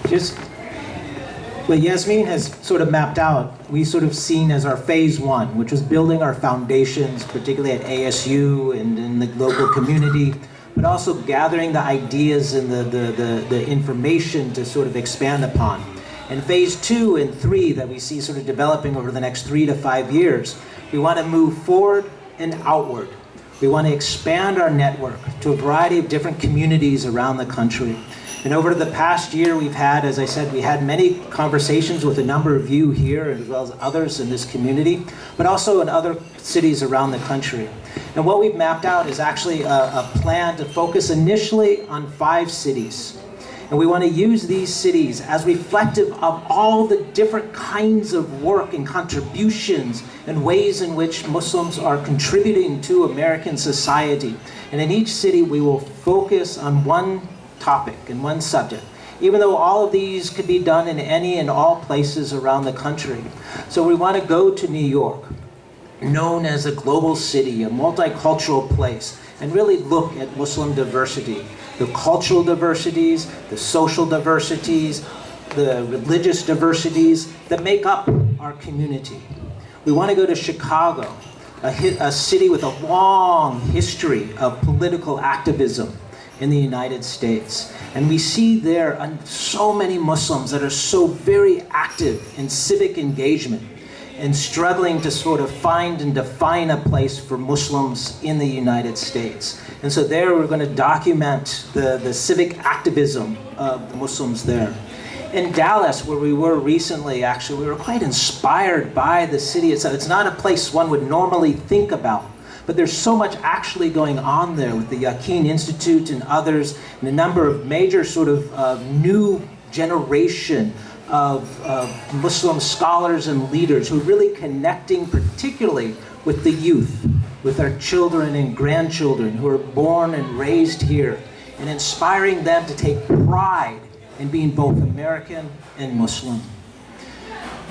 Just what Yasmin has sort of mapped out, we sort of seen as our phase one, which was building our foundations, particularly at ASU and in the local community, but also gathering the ideas and the information to sort of expand upon. And phase 2 and 3 that we see sort of developing over the next 3 to 5 years, we want to move forward and outward. We want to expand our network to a variety of different communities around the country. And over the past year, we've had, as I said, we had many conversations with a number of you here, as well as others in this community, but also in other cities around the country. And what we've mapped out is actually a plan to focus initially on 5 cities. And we want to use these cities as reflective of all the different kinds of work and contributions and ways in which Muslims are contributing to American society. And in each city, we will focus on one topic and one subject, even though all of these could be done in any and all places around the country. So we want to go to New York, known as a global city, a multicultural place, and really look at Muslim diversity, the cultural diversities, the social diversities, the religious diversities that make up our community. We want to go to Chicago, a city with a long history of political activism in the United States. And we see there so many Muslims that are so very active in civic engagement and struggling to sort of find and define a place for Muslims in the United States. And so there we're going to document the civic activism of the Muslims there. In Dallas, where we were recently, actually, we were quite inspired by the city itself. It's not a place one would normally think about, but there's so much actually going on there with the Yaqeen Institute and others, and a number of major sort of new generation of Muslim scholars and leaders who are really connecting particularly with the youth, with our children and grandchildren who are born and raised here, and inspiring them to take pride in being both American and Muslim.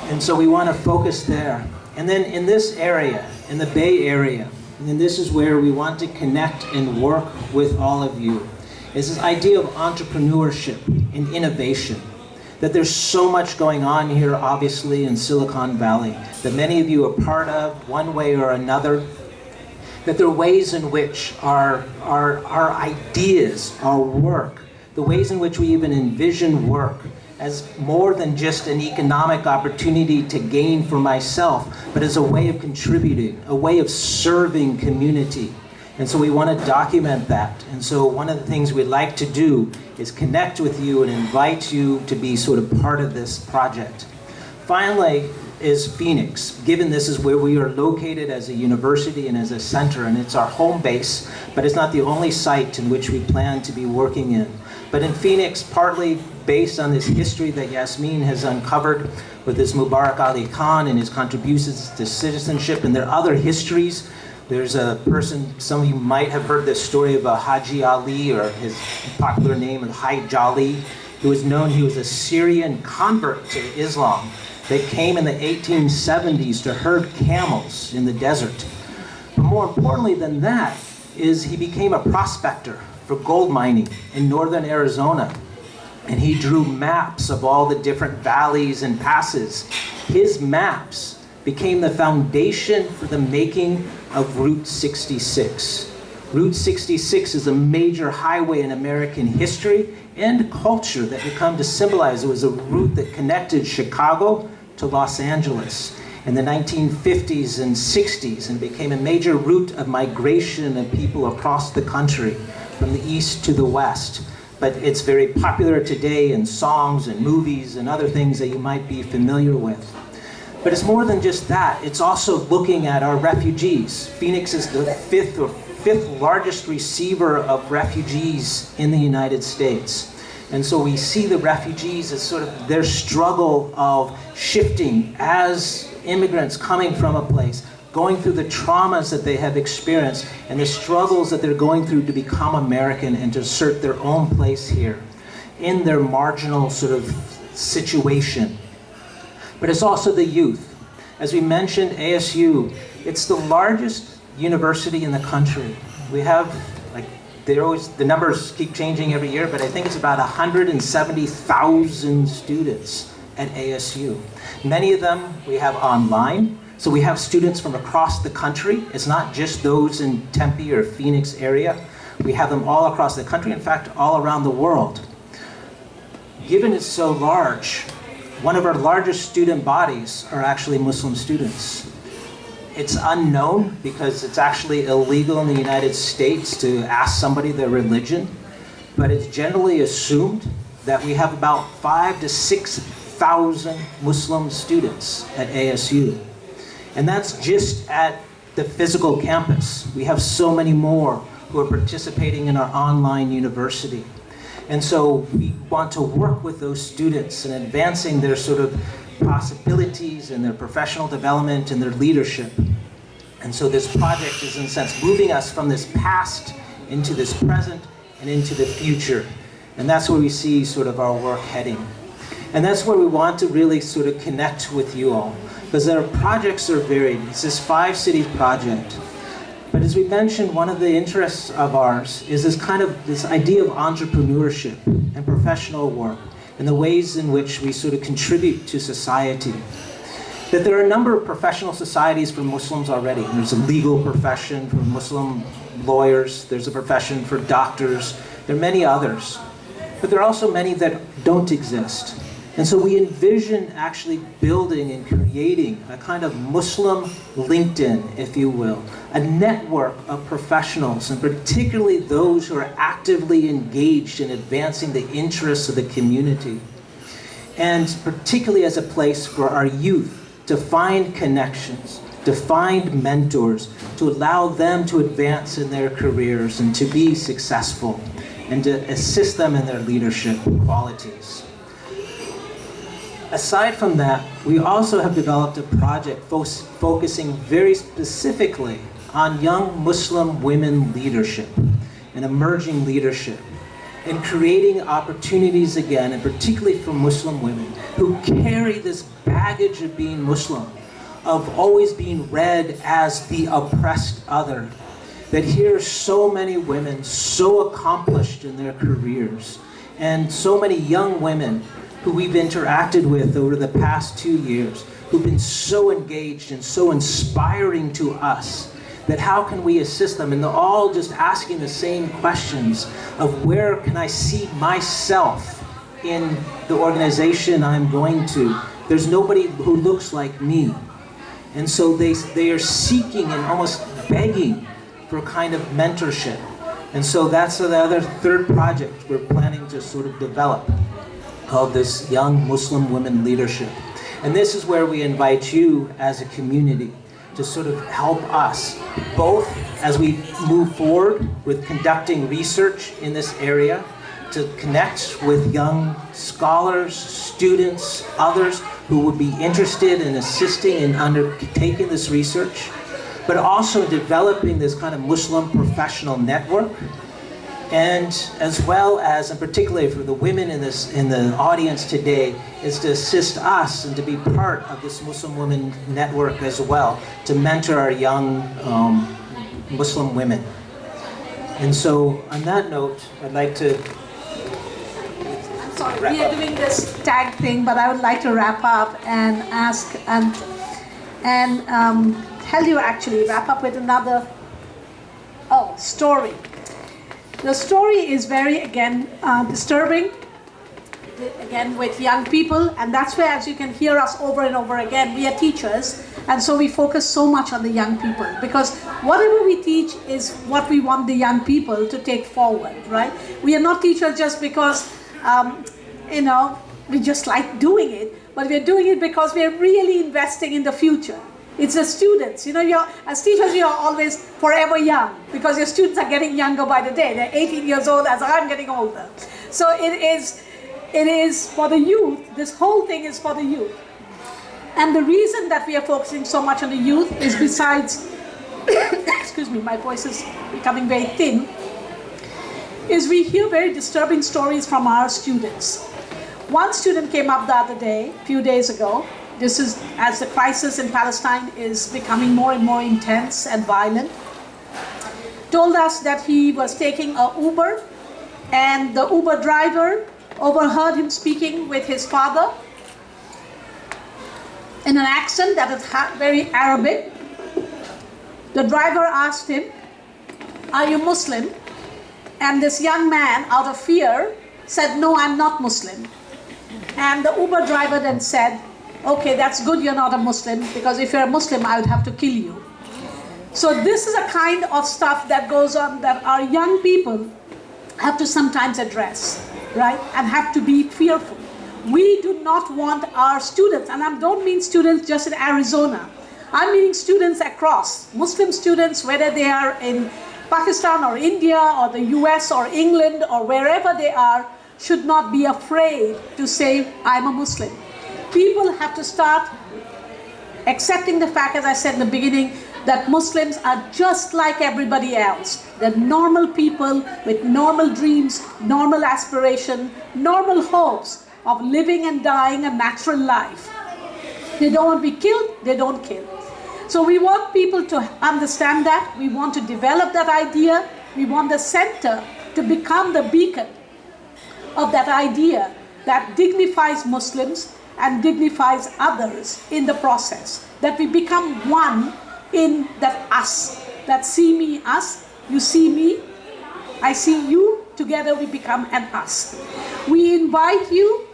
And so we want to focus there. And then in this area, in the Bay Area, and this is where we want to connect and work with all of you, is this idea of entrepreneurship and innovation. That there's so much going on here, obviously, in Silicon Valley, that many of you are part of, one way or another. That there are ways in which our ideas, our work, the ways in which we even envision work as more than just an economic opportunity to gain for myself, but as a way of contributing, a way of serving community. And so we want to document that. And so one of the things we'd like to do is connect with you and invite you to be sort of part of this project. Finally is Phoenix, given this is where we are located as a university and as a center, and it's our home base, but it's not the only site in which we plan to be working in. But in Phoenix, partly based on this history that Yasmin has uncovered with this Mubarak Ali Khan and his contributions to citizenship, and there are other histories. There's a person, some of you might have heard this story of Haji Ali, or his popular name of Hajj Ali, who was known, he was a Syrian convert to Islam that came in the 1870s to herd camels in the desert. But more importantly than that is he became a prospector for gold mining in northern Arizona. And he drew maps of all the different valleys and passes. His maps became the foundation for the making of Route 66. Route 66 is a major highway in American history and culture that would come to symbolize it was a route that connected Chicago to Los Angeles in the 1950s and 60s and became a major route of migration of people across the country from the east to the west. But it's very popular today in songs and movies and other things that you might be familiar with. But it's more than just that. It's also looking at our refugees. Phoenix is the fifth largest receiver of refugees in the United States. And so we see the refugees as sort of their struggle of shifting as immigrants coming from a place, going through the traumas that they have experienced and the struggles that they're going through to become American and to assert their own place here in their marginal sort of situation. But it's also the youth. As we mentioned, ASU, it's the largest university in the country. We have, like, the numbers keep changing every year, but I think it's about 170,000 students at ASU. Many of them we have online, so we have students from across the country. It's not just those in Tempe or Phoenix area. We have them all across the country, in fact, all around the world. Given it's so large, one of our largest student bodies are actually Muslim students. It's unknown because it's actually illegal in the United States to ask somebody their religion, but it's generally assumed that we have about 5,000 to 6,000 Muslim students at ASU. And that's just at the physical campus. We have so many more who are participating in our online university. And so we want to work with those students in advancing their sort of possibilities and their professional development and their leadership. And so this project is, in a sense, moving us from this past into this present and into the future. And that's where we see sort of our work heading. And that's where we want to really sort of connect with you all, because our projects are varied. It's this 5-city project. But as we mentioned, one of the interests of ours is this idea of entrepreneurship and professional work and the ways in which we sort of contribute to society. That there are a number of professional societies for Muslims already. There's a legal profession for Muslim lawyers. There's a profession for doctors. There are many others. But there are also many that don't exist. And so we envision actually building and creating a kind of Muslim LinkedIn, if you will, a network of professionals, and particularly those who are actively engaged in advancing the interests of the community. And particularly as a place for our youth to find connections, to find mentors, to allow them to advance in their careers and to be successful, and to assist them in their leadership qualities. Aside from that, we also have developed a project focusing very specifically on young Muslim women leadership and emerging leadership, and creating opportunities again, and particularly for Muslim women who carry this baggage of being Muslim, of always being read as the oppressed other. That here are so many women so accomplished in their careers, and so many young women who we've interacted with over the past 2 years, who've been so engaged and so inspiring to us, that how can we assist them? And they're all just asking the same questions of where can I see myself in the organization I'm going to? There's nobody who looks like me. And so they are seeking and almost begging for kind of mentorship. And so that's the other third project we're planning to sort of develop, called this Young Muslim Women Leadership. And this is where we invite you as a community to sort of help us, both as we move forward with conducting research in this area, to connect with young scholars, students, others who would be interested in assisting in undertaking this research, but also developing this kind of Muslim professional network. And as well as, and particularly for the women in the audience today, is to assist us and to be part of this Muslim Women Network as well, to mentor our young Muslim women. And so, on that note, I'd like to I'm sorry, we are doing this tag thing, but I would like to wrap up and ask, and and tell you, actually, wrap up with another story. The story is very, again, disturbing, again, with young people, and that's where, as you can hear us over and over again, we are teachers, and so we focus so much on the young people, because whatever we teach is what we want the young people to take forward, right? We are not teachers just because, we just like doing it, but we're doing it because we're really investing in the future. It's the students. As teachers, you're always forever young, because your students are getting younger by the day. They're 18 years old as I'm getting older. So it is for the youth. This whole thing is for the youth. And the reason that we are focusing so much on the youth is, besides, excuse me, my voice is becoming very thin, is we hear very disturbing stories from our students. One student came up the other day, a few days ago. This is as the crisis in Palestine is becoming more and more intense and violent. Told us that he was taking an Uber, and the Uber driver overheard him speaking with his father in an accent that is very Arabic. The driver asked him, "Are you Muslim?" And this young man, out of fear, said, "No, I'm not Muslim." And the Uber driver then said, "Okay, that's good you're not a Muslim, because if you're a Muslim, I would have to kill you." So this is a kind of stuff that goes on that our young people have to sometimes address, right? And have to be fearful. We do not want our students, and I don't mean students just in Arizona. I'm meaning students across, Muslim students, whether they are in Pakistan or India or the US or England or wherever they are, should not be afraid to say, "I'm a Muslim." People have to start accepting the fact, as I said in the beginning, that Muslims are just like everybody else. They're normal people with normal dreams, normal aspiration, normal hopes of living and dying a natural life. They don't want to be killed, they don't kill. So we want people to understand that. We want to develop that idea. We want the center to become the beacon of that idea that dignifies Muslims and dignifies others in the process. That we become one in that us, that see me, us, you see me, I see you, together we become an us. We invite you,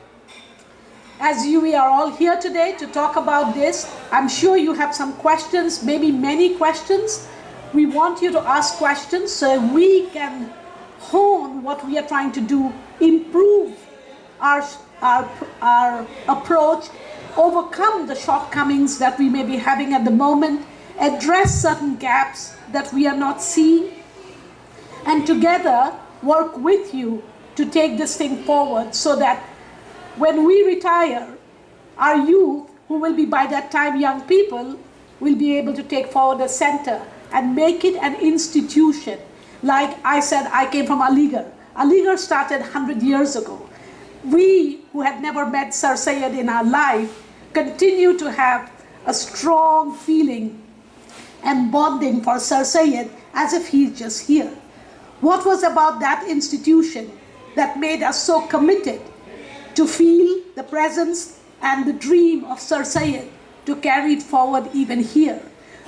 as we are all here today to talk about this. I'm sure you have some questions, maybe many questions. We want you to ask questions so we can hone what we are trying to do, improve our approach, overcome the shortcomings that we may be having at the moment, address certain gaps that we are not seeing, and together work with you to take this thing forward so that when we retire, our youth, who will be by that time young people, will be able to take forward the center and make it an institution. Like I said, I came from Aligarh. Aligarh started 100 years ago. We, who had never met Sir Syed in our life, continue to have a strong feeling and bonding for Sir Syed as if he's just here. What was about that institution that made us so committed to feel the presence and the dream of Sir Syed to carry it forward even here?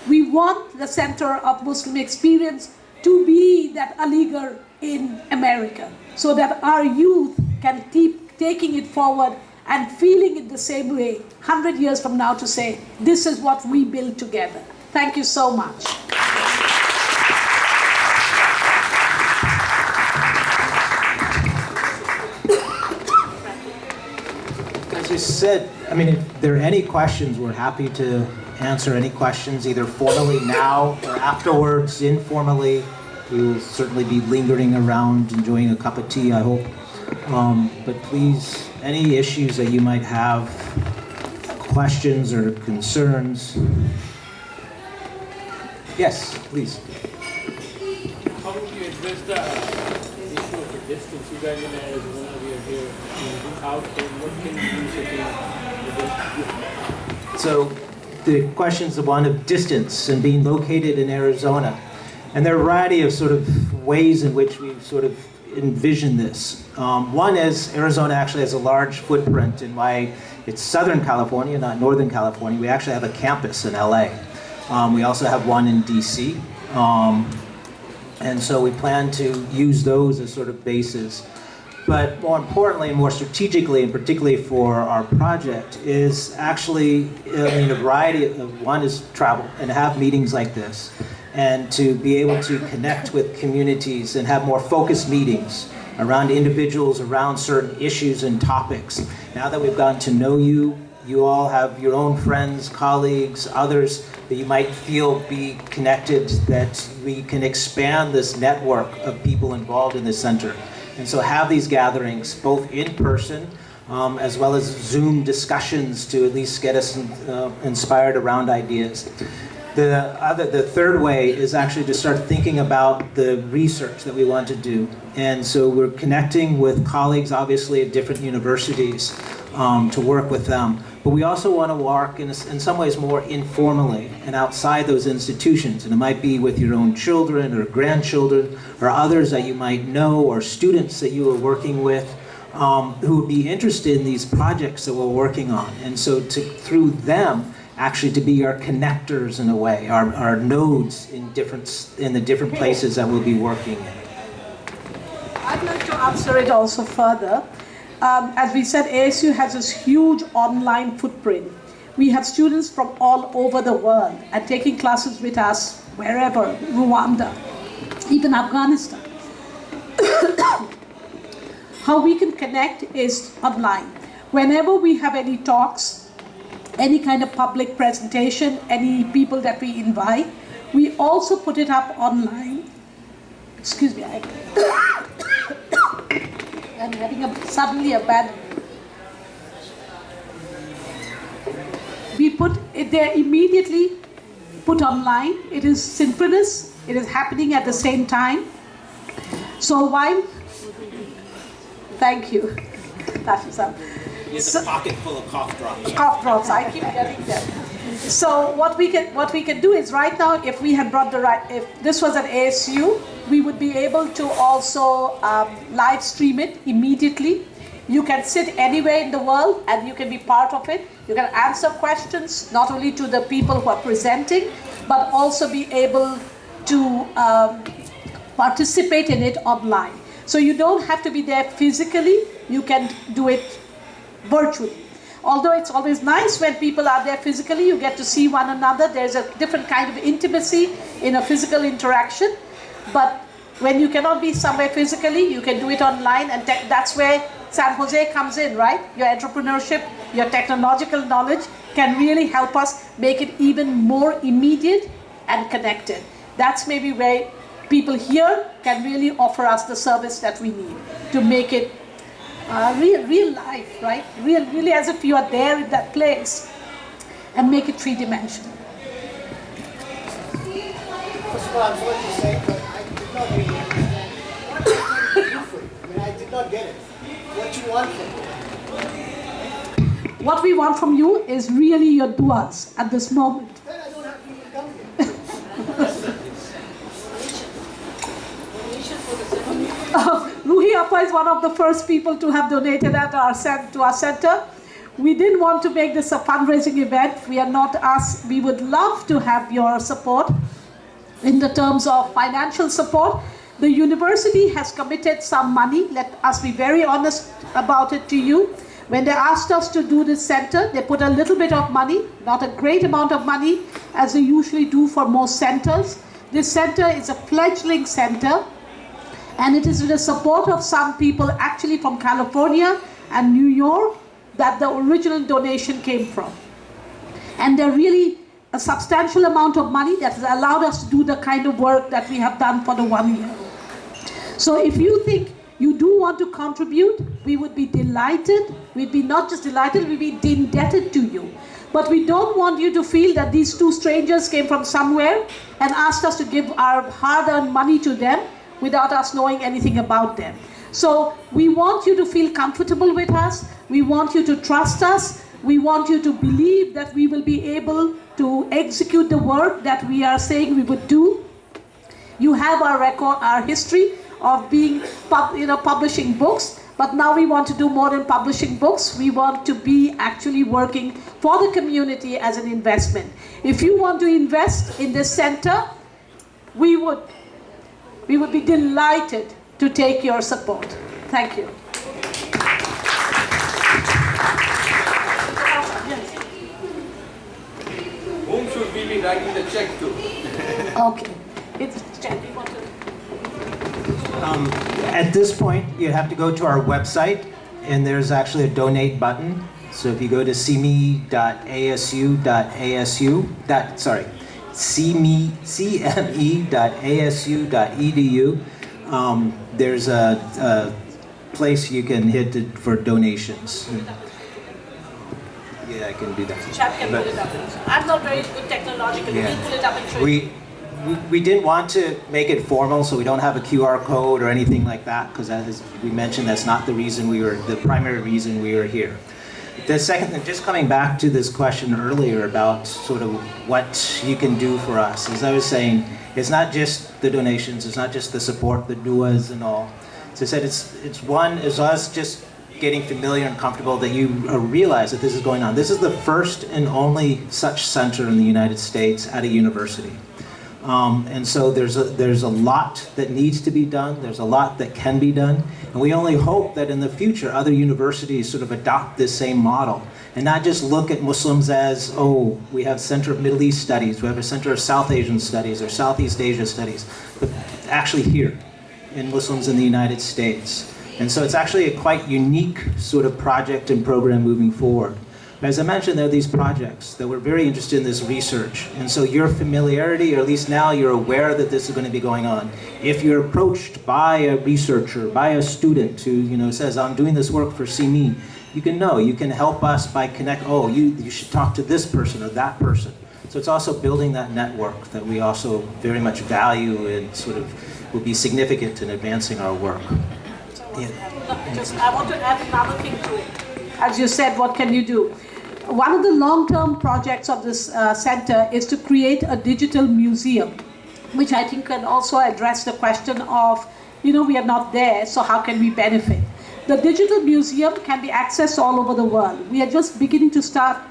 We want the center of Muslim experience to be that Aligarh in America, so that our youth can keep taking it forward and feeling it the same way 100 years from now to say, this is what we build together. Thank you so much. As you said, I mean, if there are any questions, we're happy to answer any questions, either formally now or afterwards, informally. We will certainly be lingering around, enjoying a cup of tea, I hope. But please, any issues that you might have, questions or concerns. Yes, please. How would you address the issue of the distance? You guys in Arizona, we are here out, so what can you do to So the question is the one of distance and being located in Arizona. And there are a variety of sort of ways in which we sort of envision this. One is Arizona actually has a large footprint in why it's Southern California, not Northern California. We actually have a campus in LA. We also have one in DC. And so we plan to use those as sort of bases. But more importantly, and more strategically, and particularly for our project, is actually, a variety of, one is travel and have meetings like this, and to be able to connect with communities and have more focused meetings around individuals, around certain issues and topics. Now that we've gotten to know you, you all have your own friends, colleagues, others that you might feel be connected, that we can expand this network of people involved in the center. And so have these gatherings, both in person, as well as Zoom discussions to at least get us inspired around ideas. The third way is actually to start thinking about the research that we want to do. And so we're connecting with colleagues, obviously, at different universities to work with them. But we also want to work in some ways more informally and outside those institutions. And it might be with your own children or grandchildren or others that you might know, or students that you are working with who would be interested in these projects that we're working on. And so through them, actually to be our connectors in a way, our nodes in the different places that we'll be working in. I'd like to answer it also further. As we said, ASU has this huge online footprint. We have students from all over the world and taking classes with us wherever, Rwanda, even Afghanistan. How we can connect is online. Whenever we have any talks, any kind of public presentation, any people that we invite, we also put it up online. Excuse me, I'm having suddenly a bad... We put it there immediately, put online. It is synchronous. It is happening at the same time. So while... Thank you. That is up. It's a pocket full of cough drops. Cough drops, I keep getting them. So what we can do is, right now, if we had brought if this was at ASU, we would be able to also live stream it immediately. You can sit anywhere in the world and you can be part of it. You can answer questions, not only to the people who are presenting, but also be able to participate in it online. So you don't have to be there physically, you can do it virtually. Although it's always nice when people are there physically, you get to see one another. There's a different kind of intimacy in a physical interaction. But when you cannot be somewhere physically, you can do it online, and that's where San Jose comes in, right? Your entrepreneurship, your technological knowledge can really help us make it even more immediate and connected. That's maybe where people here can really offer us the service that we need to make it real life, right? Really as if you are there in that place, and make it three-dimensional. First of all, I'm sorry to say, but I did not really understand. What can you do for you? I mean, I did not get it. What you want from me? What we want from you is really your duas at this moment. Then I don't have to even come here. Ruhi Appa is one of the first people to have donated at our center. We didn't want to make this a fundraising event. We are not asked. We would love to have your support in the terms of financial support. The university has committed some money. Let us be very honest about it to you. When they asked us to do this center, they put a little bit of money, not a great amount of money, as they usually do for most centers. This center is a fledgling center, and it is with the support of some people actually from California and New York that the original donation came from. And they're really a substantial amount of money that has allowed us to do the kind of work that we have done for the 1 year. So if you think you do want to contribute, we would be delighted. We'd be not just delighted, we'd be indebted to you. But we don't want you to feel that these two strangers came from somewhere and asked us to give our hard-earned money to them without us knowing anything about them. So we want you to feel comfortable with us. We want you to trust us. We want you to believe that we will be able to execute the work that we are saying we would do. You have our record, our history of being, publishing books. But now we want to do more than publishing books. We want to be actually working for the community as an investment. If you want to invest in this center, we would be delighted to take your support. Thank you. Whom should we be writing the check to? Okay. It's Chandni. At this point, you have to go to our website, and there's actually a donate button. So if you go to CME.asu.edu, there's a place you can hit for donations. Yeah, I can do that. Chad can pull it up. I'm not very good technologically. Yeah. He'll pull it up and show you. We didn't want to make it formal, so we don't have a QR code or anything like that, because as we mentioned, that's not the primary reason we were here. The second thing, just coming back to this question earlier about sort of what you can do for us, as I was saying, it's not just the donations, it's not just the support, the duas and all. As I said, it's us just getting familiar and comfortable that you realize that this is going on. This is the first and only such center in the United States at a university. And so there's a lot that needs to be done, there's a lot that can be done, and we only hope that in the future other universities sort of adopt this same model and not just look at Muslims as, oh, we have Center of Middle East Studies, we have a Center of South Asian Studies or Southeast Asia Studies, but actually here in Muslims in the United States. And so it's actually a quite unique sort of project and program moving forward. As I mentioned, there are these projects that we're very interested in this research. And so your familiarity, or at least now you're aware that this is going to be going on. If you're approached by a researcher, by a student who says, I'm doing this work for CME, you can help us by you should talk to this person or that person. So it's also building that network that we also very much value and sort of will be significant in advancing our work. I want to add another thing to it. As you said, what can you do? One of the long-term projects of this center is to create a digital museum, which I think can also address the question of, we are not there, so how can we benefit? The digital museum can be accessed all over the world. We are just beginning to start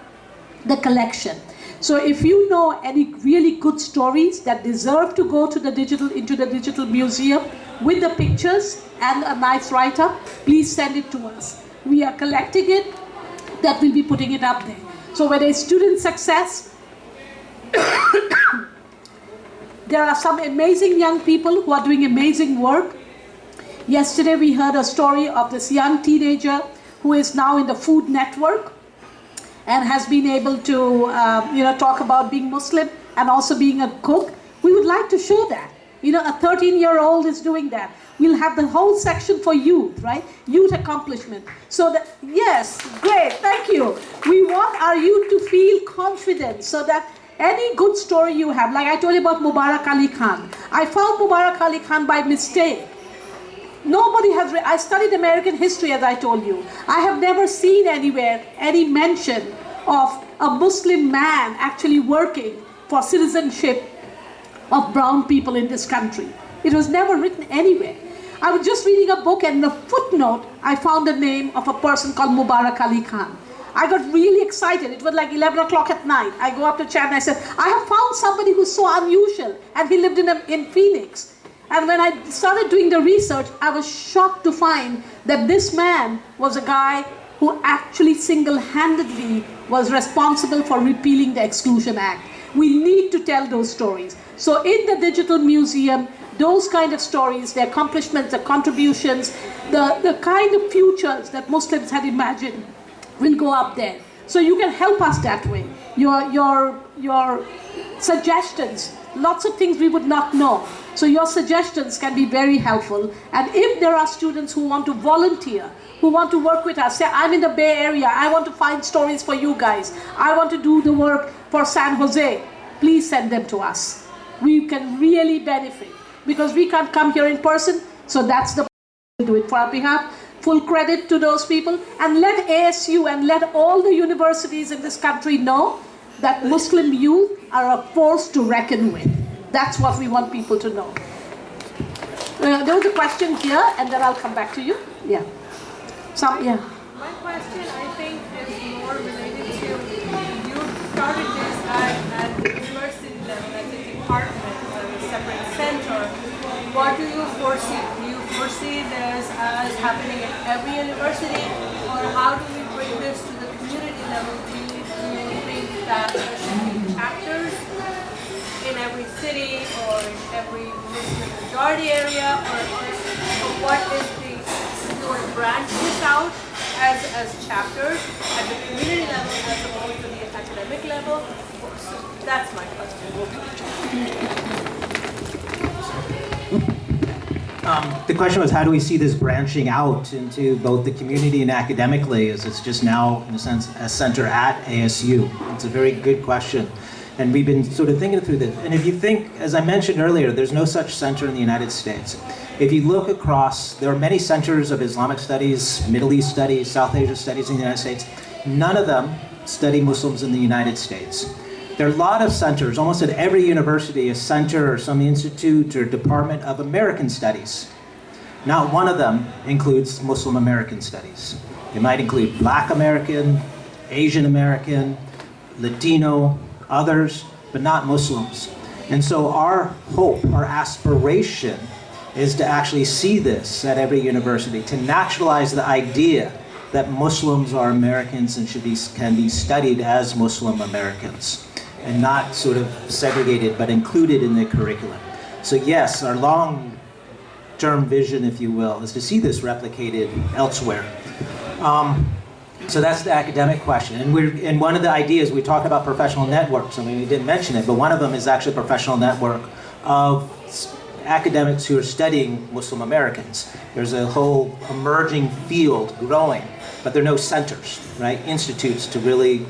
the collection. So if you know any really good stories that deserve to go into the digital museum with the pictures and a nice write-up, please send it to us. We are collecting it, that we'll be putting it up there. So whether it's student success, there are some amazing young people who are doing amazing work. Yesterday we heard a story of this young teenager who is now in the Food Network and has been able to talk about being Muslim and also being a cook. We would like to show that. A 13-year-old is doing that. We'll have the whole section for youth, right? Youth accomplishment. So that, yes, great, thank you. We want our youth to feel confident so that any good story you have, like I told you about Mubarak Ali Khan. I found Mubarak Ali Khan by mistake. Nobody has I studied American history, as I told you. I have never seen anywhere any mention of a Muslim man actually working for citizenship of brown people in this country. It was never written anywhere. I was just reading a book, and in a footnote, I found the name of a person called Mubarak Ali Khan. I got really excited. It was like 11 o'clock at night. I go up to Chad and I said, I have found somebody who's so unusual, and he lived in Phoenix. And when I started doing the research, I was shocked to find that this man was a guy who actually single-handedly was responsible for repealing the Exclusion Act. We need to tell those stories. So in the digital museum, those kind of stories, the accomplishments, the contributions, the kind of futures that Muslims had imagined will go up there. So you can help us that way. Your suggestions, lots of things we would not know. So your suggestions can be very helpful. And if there are students who want to volunteer, who want to work with us, say, I'm in the Bay Area, I want to find stories for you guys, I want to do the work for San Jose, please send them to us. We can really benefit because we can't come here in person, so that's the to do it for our behalf. Full credit to those people, and let ASU and let all the universities in this country know that Muslim youth are a force to reckon with. That's what we want people to know. There was a question here, and then I'll come back to you. Yeah. Yeah. My question, I think, is more related to you started this at the university level, as a department, as a separate center. What do you foresee? Do you foresee this as happening at every university, or how do we bring this to the community level? Do you think that there should be chapters in every city or in every Muslim majority area, or what is the, do you want to branch this out as chapters at the community level as opposed to the academic level? So that's my question. The question was, how do we see this branching out into both the community and academically, as it's just now, in a sense, a center at ASU? It's a very good question. And we've been sort of thinking through this. And if you think, as I mentioned earlier, there's no such center in the United States. If you look across, there are many centers of Islamic studies, Middle East studies, South Asia studies in the United States. None of them study Muslims in the United States. There are a lot of centers, almost at every university, a center or some institute or department of American studies. Not one of them includes Muslim American studies. It might include Black American, Asian American, Latino, others, but not Muslims. And so our hope, our aspiration is to actually see this at every university, to naturalize the idea that Muslims are Americans and can be studied as Muslim Americans, and not sort of segregated, but included in the curriculum. So yes, our long-term vision, if you will, is to see this replicated elsewhere. So that's the academic question. And one of the ideas, we talked about professional networks. I mean, we didn't mention it, but one of them is actually a professional network of academics who are studying Muslim Americans. There's a whole emerging field growing, but there are no centers, right? Institutes to really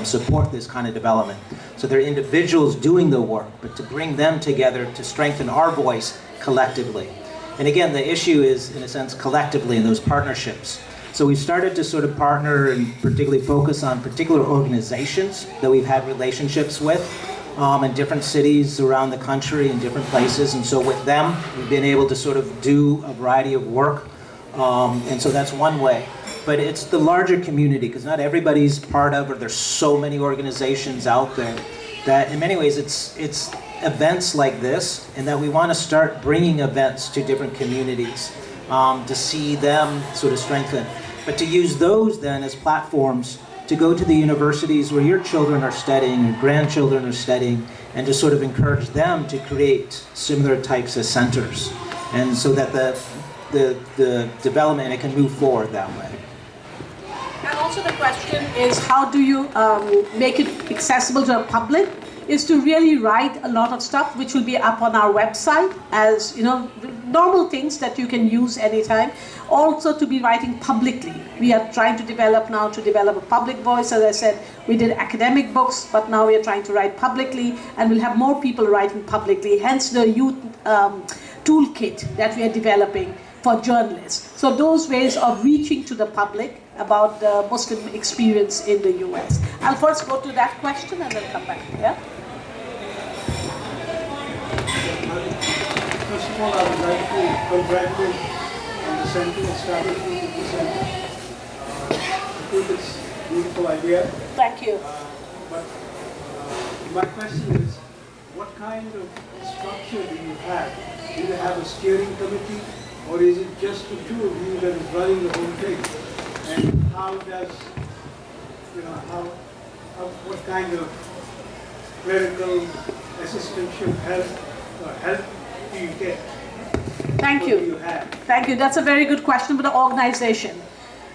support this kind of development. So there are individuals doing the work, but to bring them together to strengthen our voice collectively. And again, the issue is, in a sense, collectively in those partnerships. So we've started to sort of partner and particularly focus on particular organizations that we've had relationships with in different cities around the country in different places. And so with them, we've been able to sort of do a variety of work. And so that's one way. But it's the larger community, because not everybody's part of, or there's so many organizations out there, that in many ways it's events like this, and that we want to start bringing events to different communities to see them sort of strengthen. But to use those then as platforms to go to the universities where your children are studying, your grandchildren are studying, and to sort of encourage them to create similar types of centers, and so that the development, it can move forward that way. And also the question is, how do you make it accessible to the public? Is to really write a lot of stuff which will be up on our website as, you know, normal things that you can use anytime. Also to be writing publicly. We are trying to develop a public voice. As I said, we did academic books, but now we are trying to write publicly, and we'll have more people writing publicly, hence the youth toolkit that we are developing for journalists. So those ways of reaching to the public about the Muslim experience in the US. I'll first go to that question and then come back. Yeah? First of all, I would like to congratulate on the center establishment of the center. I think it's a beautiful idea. Thank you. But my question is, what kind of structure do you have? Do you have a steering committee, or is it just the two of you that is running the whole thing? And how does, you know, what kind of clerical assistantship help do you get? Thank What you. do you have? Thank you. That's a very good question for the organization.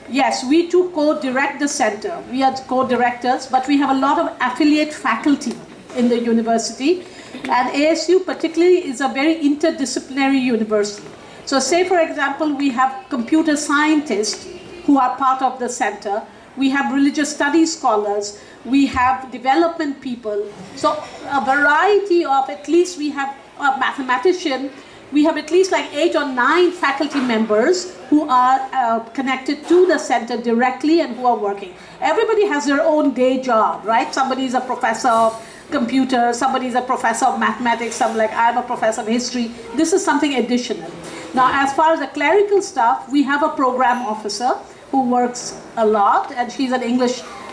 Yes, we too co-direct the center. We are co-directors, but we have a lot of affiliate faculty in the university. And ASU particularly is a very interdisciplinary university. So say, for example, we have computer scientists who are part of the center. We have religious studies scholars. We have development people. So a variety of, at least we have a mathematician. We have at least like 8 or 9 faculty members who are connected to the center directly and who are working. Everybody has their own day job, right? Somebody is a professor of computer, somebody is a professor of mathematics, some like I'm a professor of history. This is something additional. Now, as far as the clerical stuff, we have a program officer who works a lot, and she's an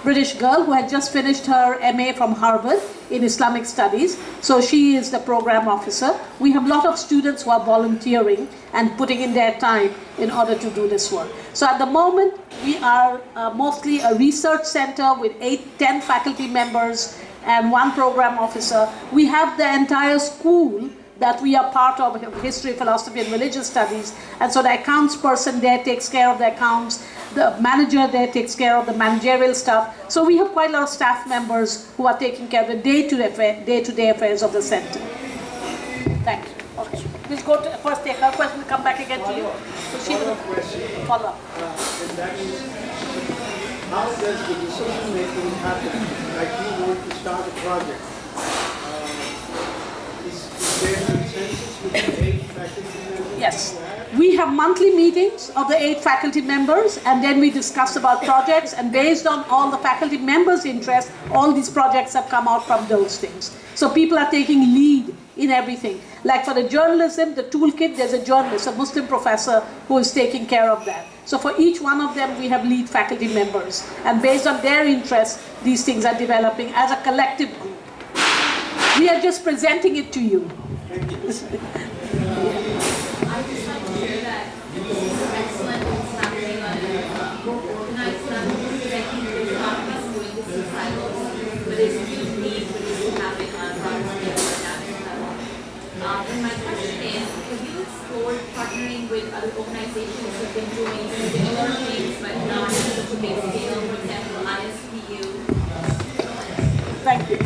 British girl who had just finished her MA from Harvard in Islamic Studies. So she is the program officer. We have a lot of students who are volunteering and putting in their time in order to do this work. So at the moment, we are mostly a research center with 10 faculty members and 1 program officer. We have the entire school that we are part of history, philosophy, and religious studies. And so the accounts person there takes care of the accounts. The manager there takes care of the managerial stuff. So we have quite a lot of staff members who are taking care of the day-to-day affairs of the center. Thank you. Okay. We'll go to first take her question, come back again to you. So she will follow up. And that is, how does the decision making happen? Like you want to start a project. Is there a consensus with the 8 faculty members? Yes. We have monthly meetings of the 8 faculty members, and then we discuss about projects, and based on all the faculty members' interest, all these projects have come out from those things. So people are taking lead in everything. Like for the journalism, the toolkit, there's a journalist, a Muslim professor who is taking care of that. So for each one of them, we have lead faculty members. And based on their interests, these things are developing as a collective group. We are just presenting it to you. And my question is, have you explored partnering with other organizations who've been doing similar things but not at such a big scale, for example, ISPU? Thank you.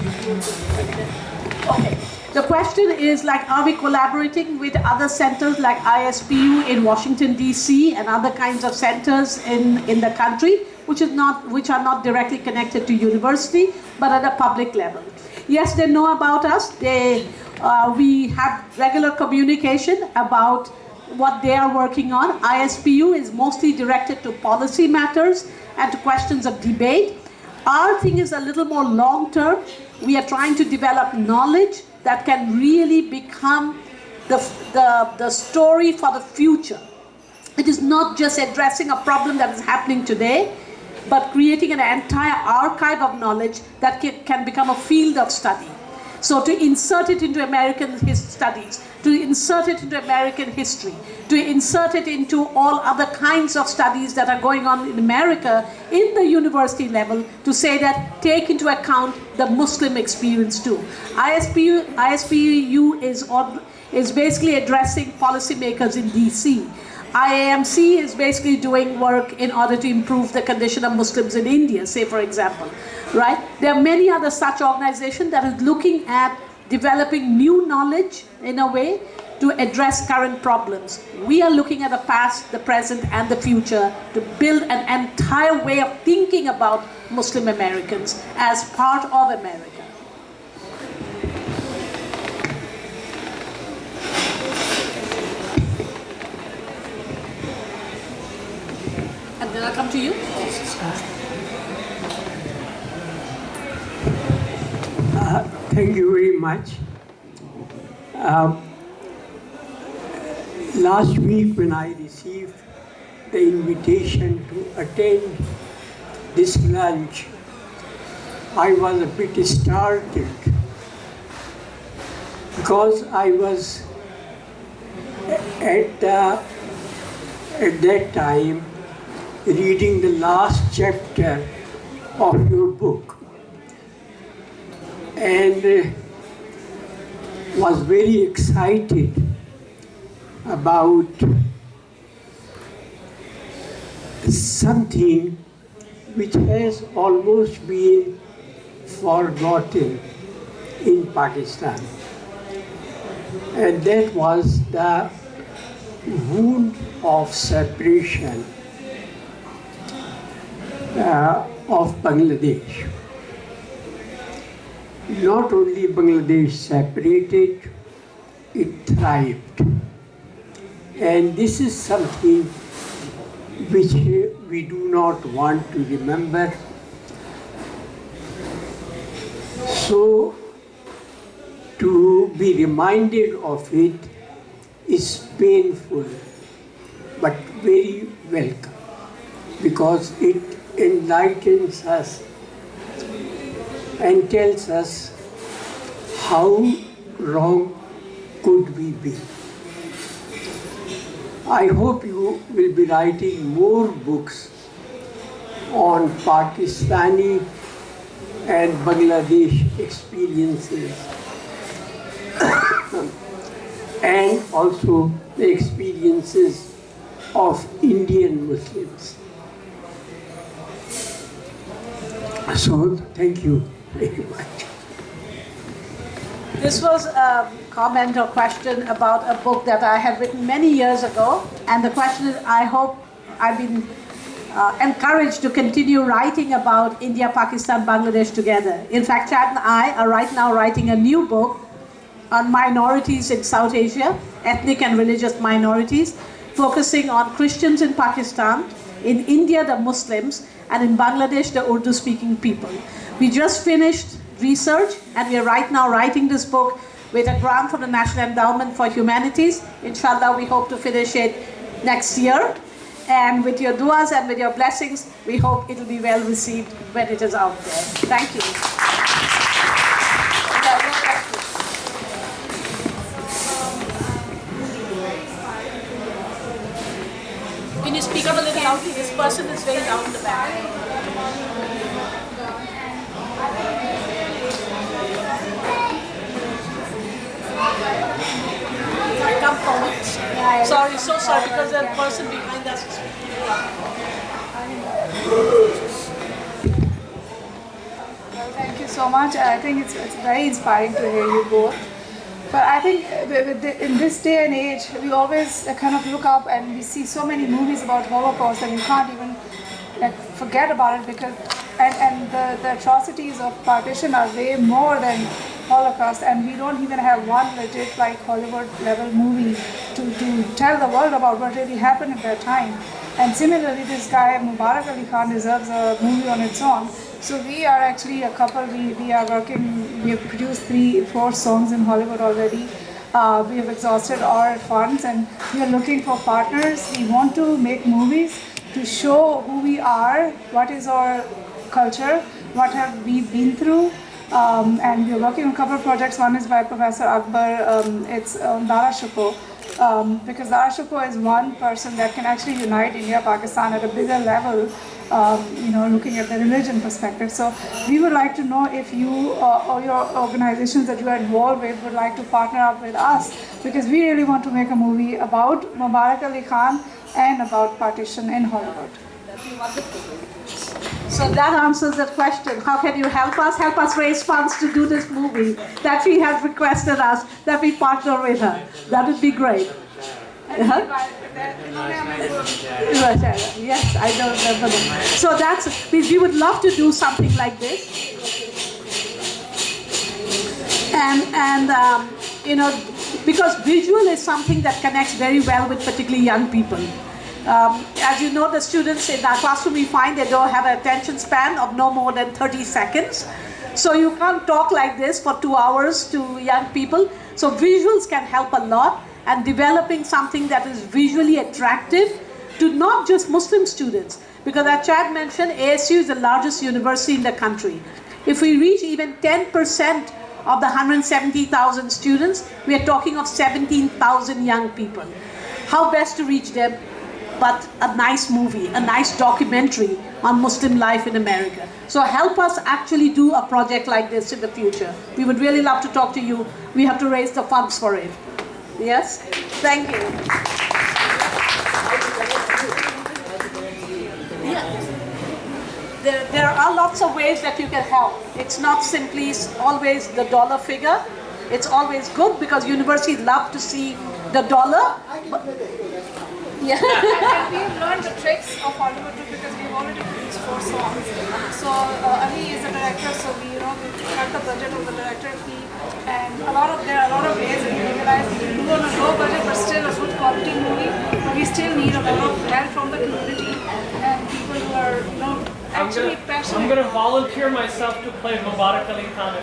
Okay. The question is, like, are we collaborating with other centers like ISPU in Washington, D.C. and other kinds of centers in the country, which are not directly connected to university, but at a public level? Yes, they know about us. We have regular communication about what they are working on. ISPU is mostly directed to policy matters and to questions of debate. Our thing is a little more long-term. We are trying to develop knowledge that can really become the story for the future. It is not just addressing a problem that is happening today, but creating an entire archive of knowledge that can become a field of study. So to insert it into American studies, to insert it into American history, to insert it into all other kinds of studies that are going on in America in the university level, to say that take into account the Muslim experience too. ISPU is basically addressing policymakers in DC. IAMC is basically doing work in order to improve the condition of Muslims in India, say for example, right? There are many other such organizations that are looking at developing new knowledge in a way to address current problems. We are looking at the past, the present, and the future to build an entire way of thinking about Muslim Americans as part of America. And then I'll come to you. Thank you very much. Last week when I received the invitation to attend this lunch, I was a bit startled because I was at that time reading the last chapter of your book and was very excited about something which has almost been forgotten in Pakistan, and that was the wound of separation of Bangladesh. Not only Bangladesh separated, it thrived. And this is something which we do not want to remember. So, to be reminded of it is painful, but very welcome. because it enlightens us and tells us how wrong could we be. I hope you will be writing more books on Pakistani and Bangladesh experiences and also the experiences of Indian Muslims. So, thank you very much. This was a comment or question about a book that I had written many years ago. And the question is, I hope I've been encouraged to continue writing about India, Pakistan, Bangladesh together. In fact, Chad and I are right now writing a new book on minorities in South Asia, ethnic and religious minorities, focusing on Christians in Pakistan, in India, the Muslims, and in Bangladesh, the Urdu-speaking people. We just finished research, and we are right now writing this book with a grant from the National Endowment for Humanities. Inshallah, we hope to finish it next year. And with your duas and with your blessings, we hope it will be well received when it is out there. Thank you. Can you speak up a little loudly? This person is way down the back. Sorry, come forward. Sorry, so sorry, because that person behind us is Well, thank you so much. I think it's very inspiring to hear you both. But I think in this day and age, we always kind of look up and we see so many movies about Holocaust and you can't even forget about it because and the atrocities of partition are way more than Holocaust, and we don't even have one legit Hollywood level movie to tell the world about what really happened at that time. And similarly, this guy Mubarak Ali Khan deserves a movie on its own. So we are actually a couple. We are working. We have produced 3-4 songs in Hollywood already. We have exhausted our funds, and we are looking for partners. We want to make movies to show who we are, what is our culture, what have we been through. And we're working on a couple of projects. One is by Professor Akbar. It's Dara Shukro. Because Dara Shukro is one person that can actually unite India, Pakistan at a bigger level, looking at the religion perspective. So we would like to know if you or your organizations that you are involved with would like to partner up with us, because we really want to make a movie about Mubarak Ali Khan and about partition in Hollywood. That'd be wonderful. So that answers that question. How can you help us? Help us raise funds to do this movie that she has requested us, that we partner with her. That would be great. Yes, I don't remember them. So we would love to do something like this. And because visual is something that connects very well with particularly young people. As you know, the students in our classroom, we find they don't have an attention span of no more than 30 seconds. So you can't talk like this for 2 hours to young people. So visuals can help a lot, and developing something that is visually attractive to not just Muslim students. Because as Chad mentioned, ASU is the largest university in the country. If we reach even 10% of the 170,000 students, we are talking of 17,000 young people. How best to reach them? But a nice movie, a nice documentary on Muslim life in America. So help us actually do a project like this in the future. We would really love to talk to you. We have to raise the funds for it. Yes? Thank you. Yeah. There are lots of ways that you can help. It's not simply always the dollar figure. It's always good because universities love to see the dollar. Yeah. And we've learned the tricks of Hollywood too, because we've already produced 4 songs. So Ali is a director, so we cut the budget of the director fee, and there are a lot of ways that we realize we can do on a low budget but still a good quality movie. But we still need a lot of help from the community and people who are actually passionate. I'm going to volunteer myself to play Mubarak Ali Khan.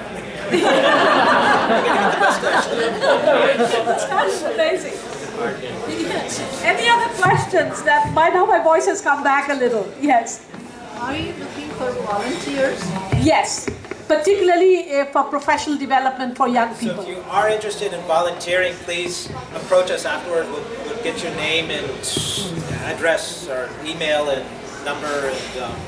That's amazing. Yes. Any other questions? That by now my voice has come back a little. Yes. Are you looking for volunteers? Yes. Particularly for professional development for young So people. if you are interested in volunteering, please approach us afterward. We'll get your name and address or email and number, and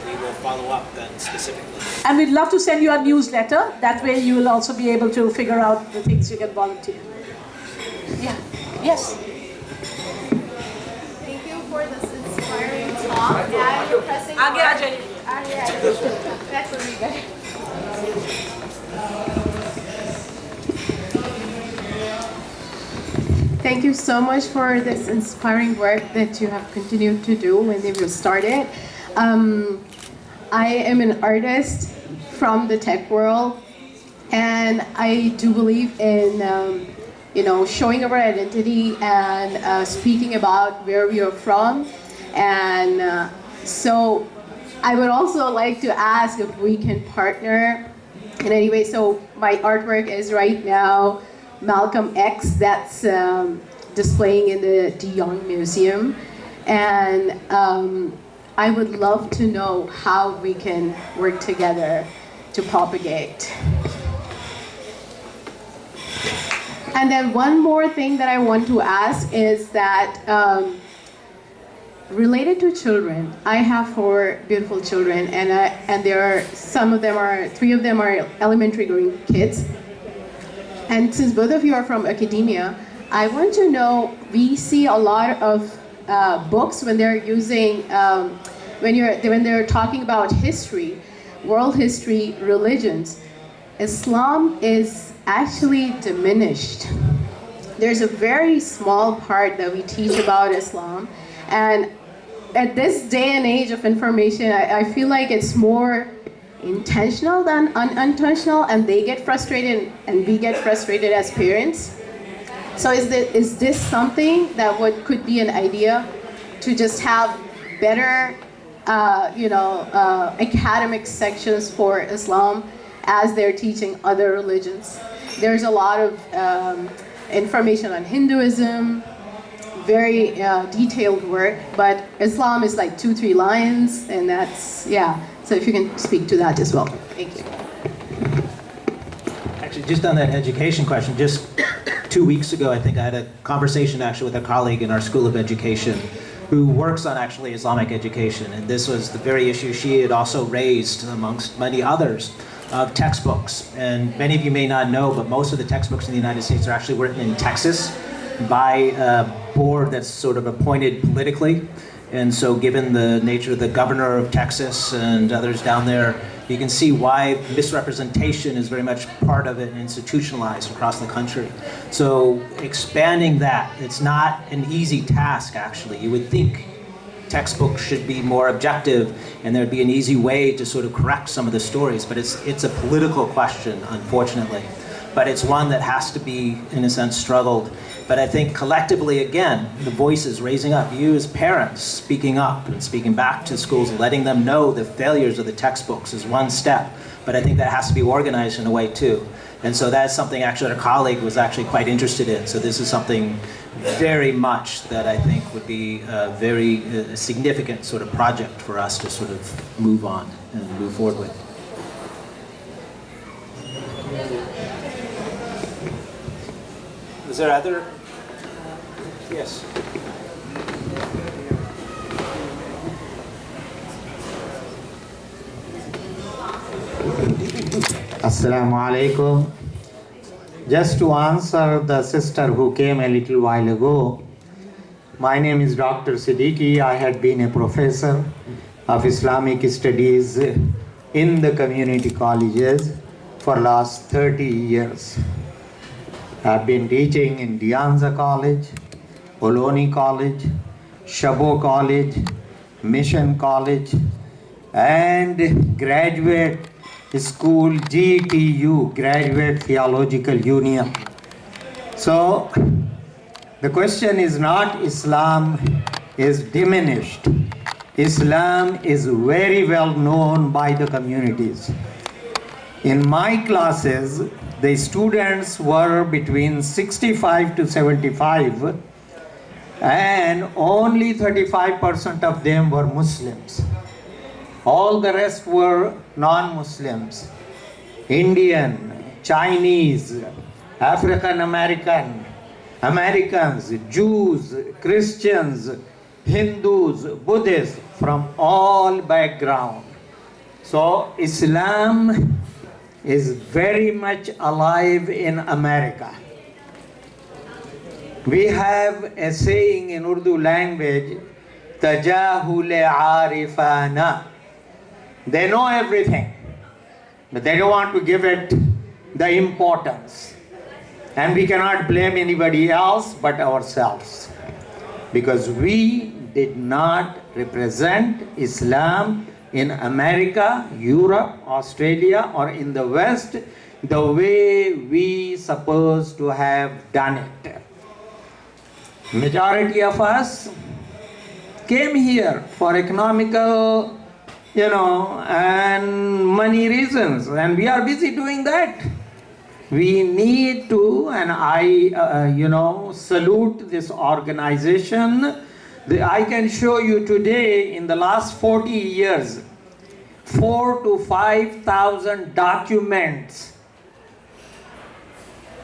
we will follow up then specifically. And we'd love to send you a newsletter. That way you will also be able to figure out the things you can volunteer. Yeah. Yes. Thank you for this inspiring talk. Yeah, you're pressing. आगे आ जाइए. That would be good. Thank you so much for this inspiring work that you have continued to do when you started. I am an artist from the tech world, and I do believe in showing our identity and speaking about where we are from. And so I would also like to ask if we can partner in any way. So my artwork is right now Malcolm X, that's displaying in the De Young Museum. And I would love to know how we can work together to propagate. And then one more thing that I want to ask is that related to children, I have 4 beautiful children, and there are three of them are elementary going kids. And since both of you are from academia, I want to know, we see a lot of books when they're using, when they're talking about history, world history, religions. Islam is actually diminished. There's a very small part that we teach about Islam, and at this day and age of information, I feel like it's more intentional than unintentional, and they get frustrated and we get frustrated as parents. So is this something that could be an idea to just have better academic sections for Islam as they're teaching other religions? There's a lot of information on Hinduism, very detailed work, but Islam is like 2-3 lines, and that's, yeah. So if you can speak to that as well. Thank you. Actually, just on that education question, just 2 weeks ago, I think I had a conversation actually with a colleague in our School of Education who works on actually Islamic education, and this was the very issue she had also raised amongst many others of textbooks. And many of you may not know, but most of the textbooks in the United States are actually written in Texas by a board that's sort of appointed politically. And so given the nature of the governor of Texas and others down there, you can see why misrepresentation is very much part of it and institutionalized across the country. So expanding that, it's not an easy task actually. You would think textbooks should be more objective and there'd be an easy way to sort of correct some of the stories, but it's a political question, unfortunately. But it's one that has to be, in a sense, struggled. But I think collectively, again, the voices raising up, you as parents speaking up and speaking back to schools, letting them know the failures of the textbooks is one step. But I think that has to be organized in a way too. And so that's something actually our colleague was actually quite interested in. So this is something very much that I think would be a very significant sort of project for us to sort of move on and move forward with. Is there other? Yes. Assalamu alaikum. Just to answer the sister who came a little while ago, my name is Dr. Siddiqui. I had been a professor of Islamic studies in the community colleges for last 30 years. I've been teaching in Dianza College, Ohlone College, Shabo College, Mission College, and graduate school GTU, Graduate Theological Union. So the question is not Islam is diminished. Islam is very well known by the communities. In my classes, the students were between 65 to 75, and only 35% of them were Muslims. All the rest were non-Muslims, Indian, Chinese, African American, Americans, Jews, Christians, Hindus, Buddhists, from all backgrounds. So Islam is very much alive in America. We have a saying in Urdu language, tajahul arifana. They know everything, but they don't want to give it the importance. And we cannot blame anybody else but ourselves, because we did not represent Islam in America, Europe, Australia, or in the West the way we supposed to have done it. Majority of us came here for economical, and money reasons, and we are busy doing that. We need to, and I, salute this organization. I can show you today, in the last 40 years, 4,000 to 5,000 documents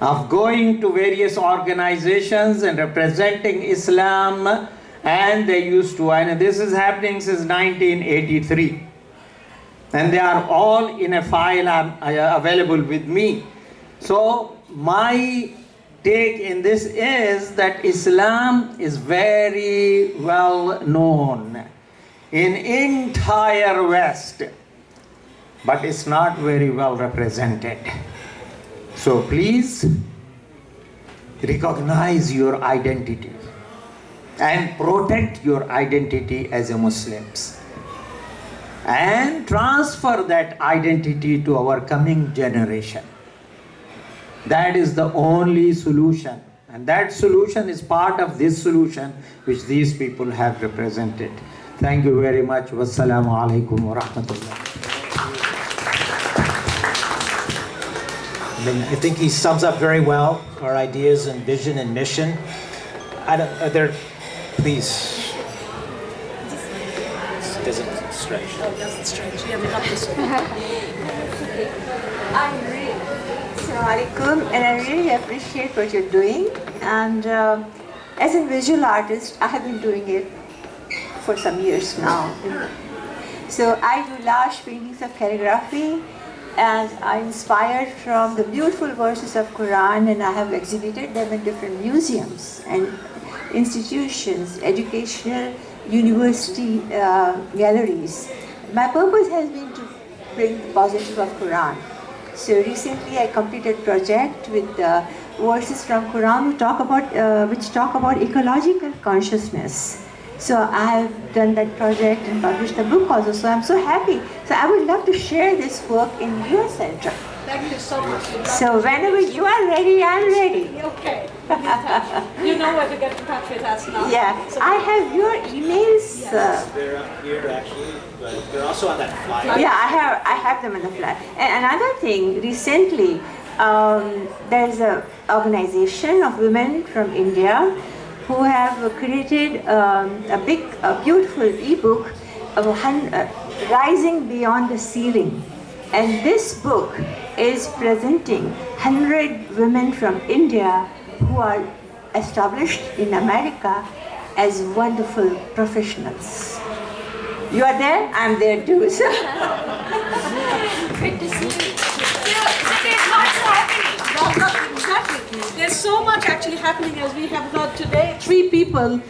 of going to various organizations and representing Islam, and they used to, and this is happening since 1983. And they are all in a file available with me. So my take in this is that Islam is very well known in entire West, but it's not very well represented. So please recognize your identity and protect your identity as a Muslims, and transfer that identity to our coming generation. That is the only solution, and that solution is part of this solution which these people have represented. Thank you very much. Wassalamu alaikum wa rahmatullah. I think he sums up very well our ideas and vision and mission. Are there, please. It doesn't stretch. Oh, it doesn't stretch. Yeah, we got this one. Assalamu alaikum, and I really appreciate what you're doing. And as a visual artist, I have been doing it for some years now. So I do large paintings of calligraphy, and I'm inspired from the beautiful verses of Quran, and I have exhibited them in different museums and institutions, educational university galleries. My purpose has been to bring the positive of Quran. So recently I completed a project with verses from Quran which talk about ecological consciousness. So I have done that project and published a book also. So I'm so happy. So I would love to share this work in your center. Thank you so much. So whenever you are ready, I'm ready. Okay. You know where to get in touch with us now. Yeah, so I have your emails. Yes, they're up here actually, but they're also on that flyer. Yeah, I have them on the flyer. And another thing, recently there's an organization of women from India who have created a beautiful ebook of Rising Beyond the Ceiling. And this book is presenting 100 women from India who are established in America as wonderful professionals. You are there? I'm there too. Great to see you. There's lots happening. Exactly. There's so much actually happening, as we have got today. 3 people,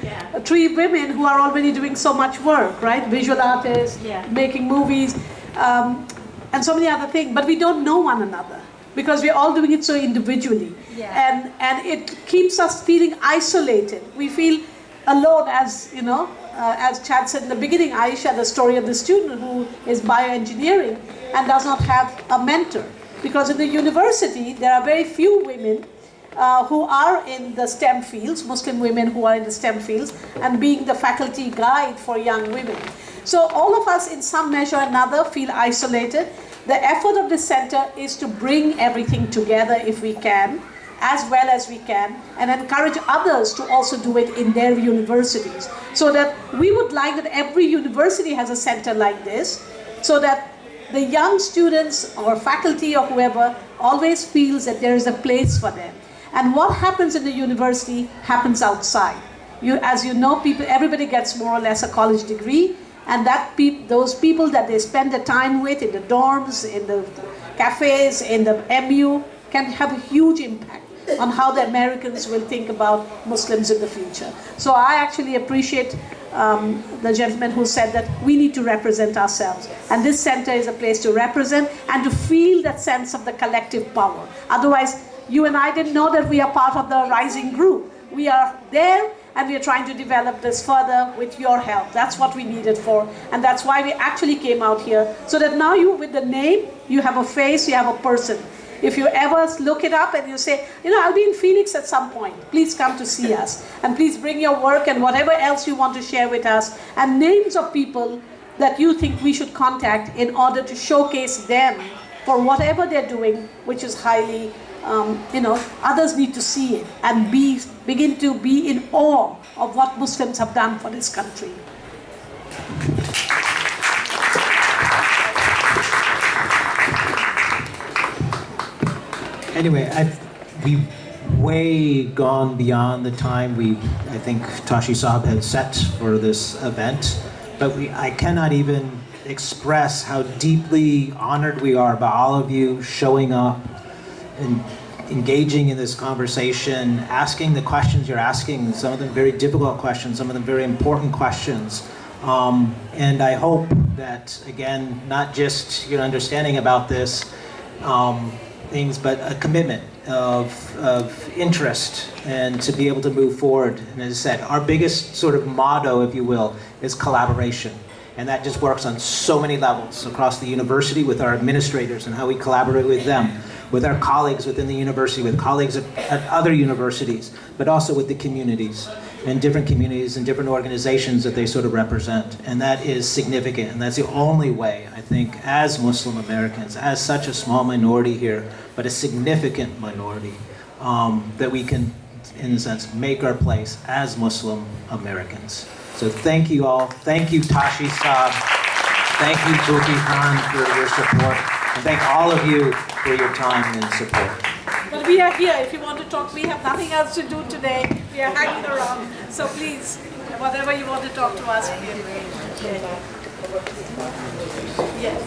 3 women who are already doing so much work, right? Visual artists, making movies, and so many other things. But we don't know one another because we're all doing it so individually. Yeah. And it keeps us feeling isolated. We feel alone, as you know, as Chad said in the beginning, Aisha, the story of the student who is bioengineering and does not have a mentor. Because in the university, there are very few women who are in the STEM fields, Muslim women who are in the STEM fields, and being the faculty guide for young women. So all of us, in some measure or another, feel isolated. The effort of this center is to bring everything together if we can, as well as we can, and encourage others to also do it in their universities. So that we would like that every university has a center like this, so that the young students or faculty or whoever always feels that there is a place for them. And what happens in the university happens outside. As you know, everybody gets more or less a college degree, and those people that they spend the time with in the dorms, in the cafes, in the MU, can have a huge impact on how the Americans will think about Muslims in the future. So I actually appreciate the gentleman who said that we need to represent ourselves. And this center is a place to represent and to feel that sense of the collective power. Otherwise, you and I didn't know that we are part of the rising group. We are there, and we are trying to develop this further with your help. That's what we need it for. And that's why we actually came out here. So that now you, with the name, you have a face, you have a person. If you ever look it up and you say, I'll be in Phoenix at some point, please come to see us. And please bring your work and whatever else you want to share with us, and names of people that you think we should contact in order to showcase them for whatever they're doing, which is highly, others need to see it and begin to be in awe of what Muslims have done for this country. Anyway, we've way gone beyond the time I think Tashi Saab had set for this event, but I cannot even express how deeply honored we are by all of you showing up and engaging in this conversation, asking the questions you're asking, some of them very difficult questions, some of them very important questions. And I hope that, again, not just your understanding about this, things, but a commitment of interest and to be able to move forward. And as I said, our biggest sort of motto, if you will, is collaboration. And that just works on so many levels across the university with our administrators and how we collaborate with them, with our colleagues within the university, with colleagues at other universities, but also with the communities and different organizations that they sort of represent. And that is significant, and that's the only way, I think, as Muslim Americans, as such a small minority here, but a significant minority, that we can, in a sense, make our place as Muslim Americans. So thank you all. Thank you, Tashi Saab. Thank you, Buki Khan, for your support. And thank all of you for your time and support. But we are here. If you want to talk, we have nothing else to do today. We are hanging around. So please, whatever you want to talk to us, we are ready. Okay. Yes.